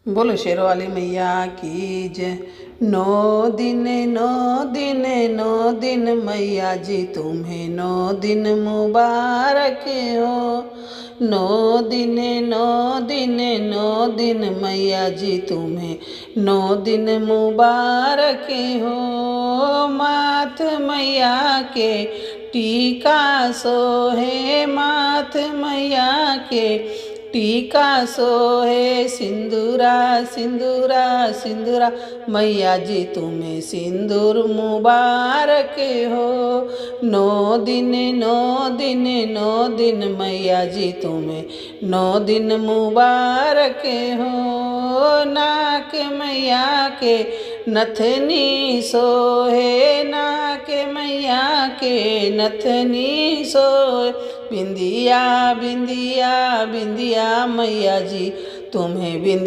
बोलो शेर वाली मैया की जय। 9 दिन मैया जी तुम्हें 9 दिन मुबारक हो। 9 दिन मैया जी तुम्हें 9 दिन मुबारक हो। माथ मैया के टीका सोहे, माथ मैया के टीका सोहे। सिंदूरा सिंदूरा सिंदूरा मैया जी तुम्हें सिंदूर मुबारक हो। 9 दिन मैया जी तुम्हें 9 दिन मुबारक हो। नाक मैया के नथनी सोहे, नाक मैया के नथनी सोहे। बिंदिया बिंदिया बिंदिया मैया जी तुम्हें बिंदिया